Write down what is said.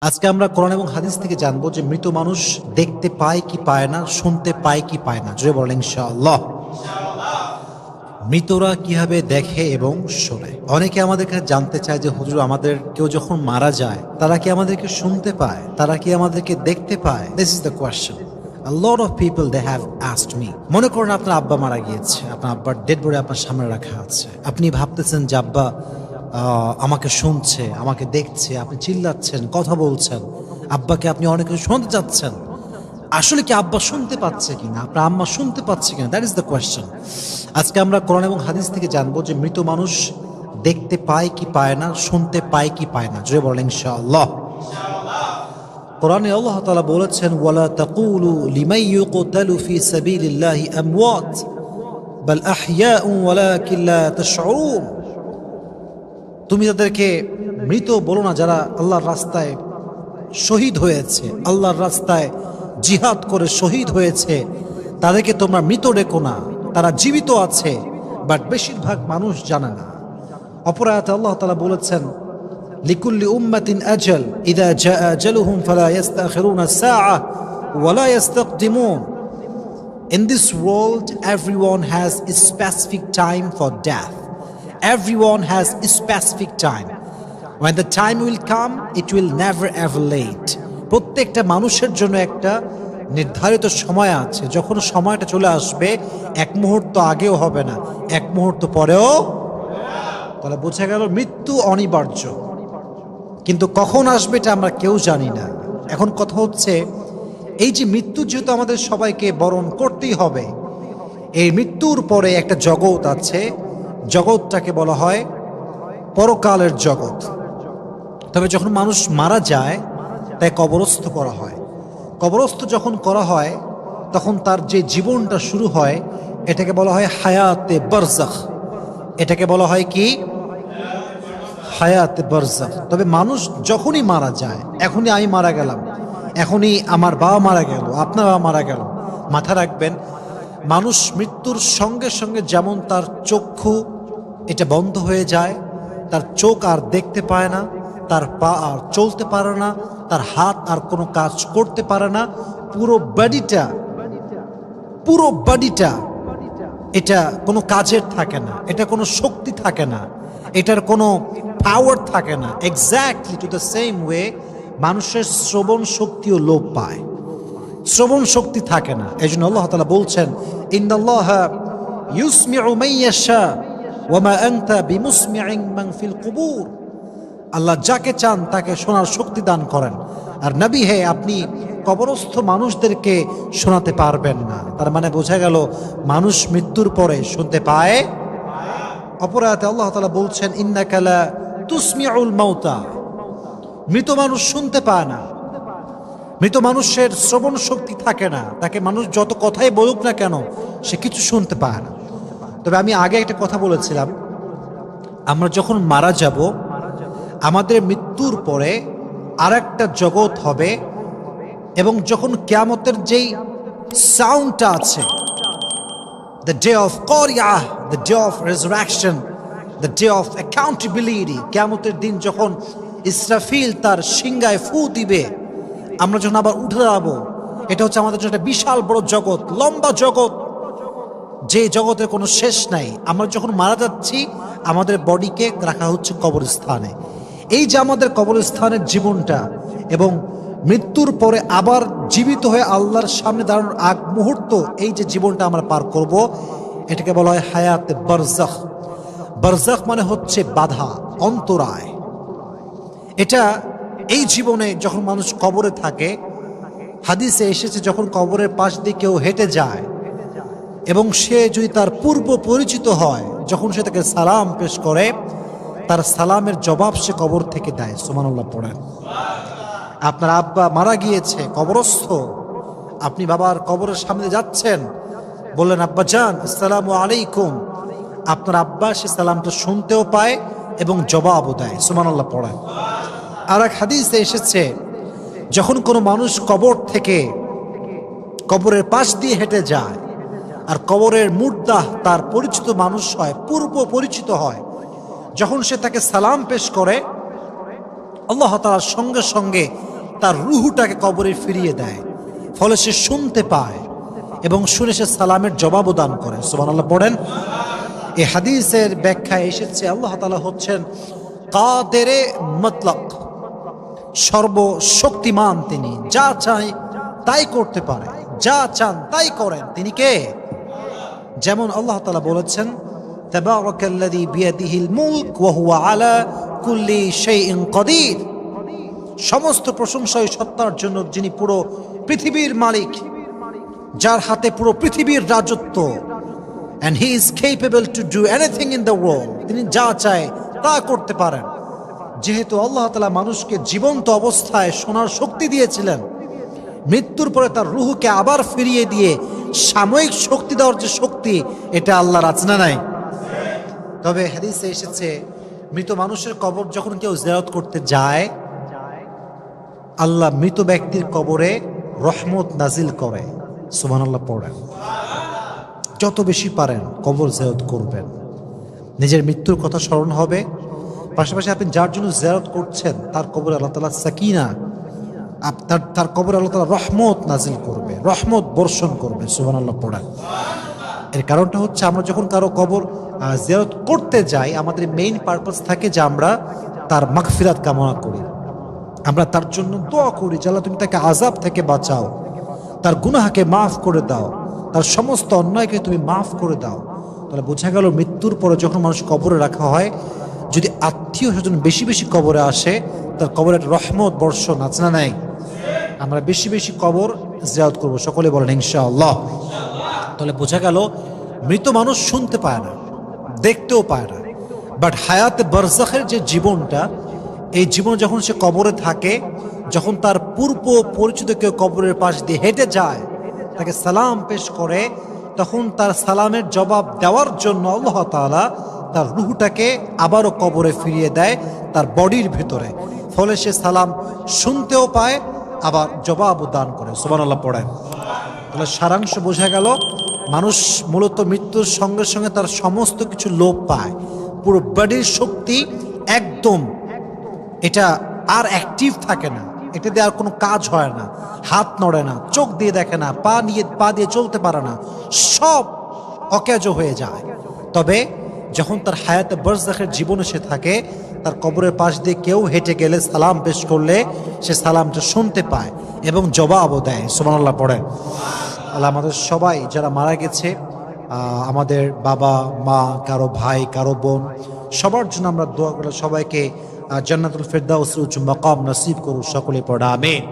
আজকে আমরা কোরআন এবং হাদিস থেকে জানবো যে মৃত মানুষ দেখতে পায় কি পায় না, শুনতে পায় কি পায় না। জোরে বলেন ইনশাআল্লাহ। মৃতরা কিভাবে দেখে এবং শোনে? অনেকে আমাদের কাছে জানতে চায় যে হুজুর, আমাদের কেউ যখন মারা যায় তারা কি আমাদেরকে শুনতে পায়, তারা কি আমাদেরকে দেখতে পায়? This is the question. A lot of people they have asked me. মনে করেন আপনার আব্বা মারা গিয়েছে, আপনার আব্বার ডেড বডি আপনার সামনে রাখা আছে, আপনি ভাবতেছেন যে আব্বা আমাকে শুনছে, আমাকে দেখছে, আপনি চিল্লাচ্ছেন, কথা বলছেন, আব্বাকে আপনি অনেক কিছু শুনতে চাচ্ছেন। আসলে কি আব্বা শুনতে পাচ্ছে কিনা, আপনার আম্মা শুনতে পাচ্ছে কিনা? That is the question. আজকে আমরা কোরআন এবং হাদিস থেকে জানবো যে মৃত মানুষ দেখতে পায় কি পায় না, শুনতে পায় কি পায় না। জোরে বলেন ইনশাআল্লাহ। কোরআনে আল্লাহ তাআলা বলেছেন, ওয়ালা তাকুলু লিমান ইউকতালু ফি সাবিলিল্লাহি আমওয়াত বাল আহইয়াউ ওয়ালাকিন লা তাশউরুন। তুমি তাদেরকে মৃত বলো না, যারা আল্লাহর রাস্তায় শহীদ হয়েছে, আল্লাহর রাস্তায় জিহাদ করে শহীদ হয়েছে, তাদেরকে তোমরা মৃত ডেকো না, তারা জীবিত আছে, বাট বেশিরভাগ মানুষ জানে না। অপর আয়াতে আল্লাহ তাআলা বলেছেন, লিকুল্লি উম্মাতিন আজাল ইযা জাআ আজালুহুম ফালা ইস্তাখিরুনা সাআ ওয়ালা ইস্তাকদিমুন। In this world, everyone has a specific time for death. Everyone has a specific time. When the time will come, it will never ever late. প্রত্যেকটা মানুষের জন্য একটা নির্ধারিত সময় আছে। যখন সময়টা চলে আসবে, এক মুহূর্ত আগেও হবে না, এক মুহূর্ত পরেও। তাহলে বোঝা গেল মৃত্যু অনিবার্য, কিন্তু কখন আসবে এটা আমরা কেউ জানি না। এখন কথা হচ্ছে, এই যে মৃত্যু যেহেতু আমাদের সবাইকে বরণ করতেই হবে, এই মৃত্যুর পরে একটা জগৎ আছে, জগৎটাকে বলা হয় পরকালের জগৎ। তবে যখন মানুষ মারা যায় তাই কবরস্থ করা হয়। কবরস্থ যখন করা হয় তখন তার যে জীবনটা শুরু হয়, এটাকে বলা হয় হায়াতে বারজাখ। এটাকে বলা হয় কি? হায়াতে বারজাখ। তবে মানুষ যখনই মারা যায়, এখনই আমি মারা গেলাম, এখনই আমার বাবা মারা গেল, আপনার বাবা মারা গেল, মাথা রাখবেন, মানুষ মৃত্যুর সঙ্গে সঙ্গে যেমন তার চক্ষু এটা বন্ধ হয়ে যায়, তার চোখ আর দেখতে পায় না, তার পা আর চলতে পারে না, তার হাত আর কোনো কাজ করতে পারে না, পুরো বডিটা এটা কোনো কাজের থাকে না, এটা কোনো শক্তি থাকে না, এটার কোনো পাওয়ার থাকে না। Exactly to the same way মানুষের শ্রবণ শক্তিও লোপ পায়, শ্রবণ শক্তি থাকে না। এই জন্য আল্লাহ তাআলা বলছেন, ইন্নাল্লাহা ইউসমিউ মান ইয়াশা ওয়া মা আনতা বিমুসমিইন মান ফিল কুবুর। আল্লাহ যাকে চান তাকে শোনার শক্তি দান করেন, আর নবী হে, আপনি কবরস্থ মানুষদেরকে শোনাতে পারবেন না। তার মানে বোঝা গেল মানুষ মৃত্যুর পরে শুনতে পায়। অপর আয়াতে আল্লাহ তাআলা বলছেন, ইন্নাকা লা তুসমিউল মাউতা। মৃত মানুষ শুনতে পায় না, মৃত মানুষের শ্রবণ শক্তি থাকে না, তাকে মানুষ যত কথাই বলুক না কেন সে কিছু শুনতে পায় না। তবে আমি আগে একটা কথা বলেছিলাম, আমরা যখন মারা যাব, আমাদের মৃত্যুর পরে আর একটা জগৎ হবে, এবং যখন কিয়ামতের যেই সাউন্ডটা আছে, দ্য ডে অফ করিয়াহ, the day of resurrection, the day of accountability, কিয়ামতের দিন যখন ইসরাফিল তার সিংহায় ফু দিবে, আমরা যখন আবার উঠে যাবো, এটা হচ্ছে আমাদের জন্য একটা বিশাল বড় জগৎ, লম্বা জগৎ, যে জগতের কোনো শেষ নাই। আমরা যখন মারা যাচ্ছি, আমাদের বডিকে রাখা হচ্ছে কবরস্থানে। এই যে আমাদের কবরস্থানের জীবনটা এবং মৃত্যুর পরে আবার জীবিত হয়ে আল্লাহর সামনে দাঁড়ানোর আগ মুহূর্ত, এই যে জীবনটা আমরা পার করব, এটাকে বলা হয় হায়াতে বারজাখ। বারজাখ মানে হচ্ছে বাধা, অন্তরায়। এটা এই জীবনে যখন মানুষ কবরে থাকে, হাদিসে এসেছে, যখন কবরের পাশ দিয়ে কেউ হেঁটে যায় এবং সে যদি তার পূর্ব পরিচিত হয়, যখন সে তাকে সালাম পেশ করে, তার সালামের জবাব সে কবর থেকে দেয়। সুবহানাল্লাহ পড়েন। আপনার আব্বা মারা গিয়েছে, কবরস্থ, আপনি বাবার কবরের সামনে যাচ্ছেন, বললেন আব্বা জান আসসালামু আলাইকুম, আপনার আব্বা সে সালামটা শুনতেও পায় এবং জবাবও দেয়। সুবহানাল্লাহ পড়েন। আর এক হাদিসে এসেছে, যখন কোনো মানুষ কবর থেকে কবরের পাশ দিয়ে হেঁটে যায়, আর কবরের মুর্দাহ তার পরিচিত মানুষ হয়, পূর্ব পরিচিত হয়, যখন সে তাকে সালাম পেশ করে, আল্লাহ তাআলার সঙ্গে সঙ্গে তার রুহুটাকে কবরে ফিরিয়ে দেয়, ফলে সে শুনতে পায় এবং শুনে সে সালামের জবাবও দান করে। সুবহানাল্লাহ পড়েন। এই হাদিসের ব্যাখ্যায় এসেছে আল্লাহ তাআলা হচ্ছেন কাদেরে মতলক, সর্বশক্তিমান তিনি, যা চায় তাই করতে পারে, যা চান তাই করেন। তিনি কে? যেমন আল্লাহ তাআলা বলেছেন তাবারাকাল্লাযী বিয়াদিহিল মুলক ওয়া হুয়া আলা কুল্লি শাইইন কাদির। সমস্ত প্রশংসা ওই সত্তার জন্য যিনি পুরো পৃথিবীর মালিক, যার হাতে পুরো পৃথিবীর রাজত্ব। and he is capable to do anything in the world. তিনি যা চায় তা করতে পারেন। যেহেতু আল্লাহ তাআলা মানুষকে জীবন্ত অবস্থায় শোনার শক্তি দিয়েছিলেন, মৃত্যুর পরে তার রুহকে আবার ফিরিয়ে দিয়ে সাময়িক শক্তি দেওয়ার যে শক্তি, এটা আল্লাহর আছে না নাই? তবে হাদিসে এসেছে মৃত মানুষের কবর যখন কেউ জিয়ারত করতে যায়, আল্লাহ মৃত ব্যক্তির কবরে রহমত নাজিল করে। সুবহানাল্লাহ পড়েন। যত বেশি পারেন কবর জিয়ারত করবেন, নিজের মৃত্যুর কথা স্মরণ হবে, পাশাপাশি আপনি যার জন্য জিয়ারত করছেন তার কবরে আল্লাহ তাআলা সাকিনা, তার কবরে আল্লাহ তাআলা রহমত নাজিল করবে, রহমত বর্ষণ করবে। সুবহানাল্লাহ পড়েন। এর কারণটা হচ্ছে আমরা যখন কারো কবর জিয়ারত করতে যাই, আমাদের মেইন পারপাস থাকে যে আমরা তার মাগফিরাত কামনা করি, আমরা তার জন্য দোয়া করি যে আল্লাহ তুমি তাকে আযাব থেকে বাঁচাও, তার গুনাহকে মাফ করে দাও, তার সমস্ত অন্যায়কে তুমি মাফ করে দাও। তাহলে বোঝা গেল মৃত্যুর পরে যখন মানুষ কবরে রাখা হয়, যদি আত্মীয় স্বজন বেশি বেশি কবরে আসে, তার কবরে একটা রহমত বর্ষণ আছে না নাই? আমরা বেশি বেশি কবর জিয়ারত করব, সকলে বলেন ইনশাআল্লাহ। তাহলে বোঝা গেল মৃত মানুষ শুনতে পায় না, দেখতেও পায় না, বাট হায়াতে বারজাখের যে জীবনটা, এই জীবন যখন সে কবরে থাকে, যখন তার পূর্ব পরিচিত কেউ কবরের পাশ দিয়ে হেঁটে যায়, তাকে সালাম পেশ করে, তখন তার সালামের জবাব দেওয়ার জন্য আল্লাহ তাআলা তার রুহটাকে আবারও কবরে ফিরিয়ে দেয় তার বডির ভিতরে, ফলে সে সালাম শুনতেও পায়, আবার জবাবও দান করে। সুবহানাল্লাহ পড়েন। তাহলে সারাংশ বোঝা গেল, মানুষ মূলত মৃত্যুর সঙ্গে সঙ্গে তার সমস্ত কিছু লোপ পায়, পুরো বডির শক্তি একদম এটা আর অ্যাক্টিভ থাকে না, এটা দিয়ে আর কোনো কাজ হয় না, হাত নড়ে না, চোখ দিয়ে দেখে না, পা দিয়ে চলতে পারে না, সব অকেজ হয়ে যায়। তবে যখন তার হায়াতে বারজাখের জীবনে সে থাকে, তার কবরের পাশ দিয়ে কেউ হেঁটে গেলে সালাম পেশ করলে সে সালামটা শুনতে পায় এবং জবাবও দেয়। সুবহানাল্লাহ পড়েন। আল্লাহ আমাদের সবাই যারা মারা গেছে, আমাদের বাবা মা, কারো ভাই, কারো বোন, সবার জন্য আমরা দোয়া করে সবাইকে জান্নাতুল ফেরদাউসের উচ্চ মাকাম নসিব করুন, সকলে পড়া আমিন।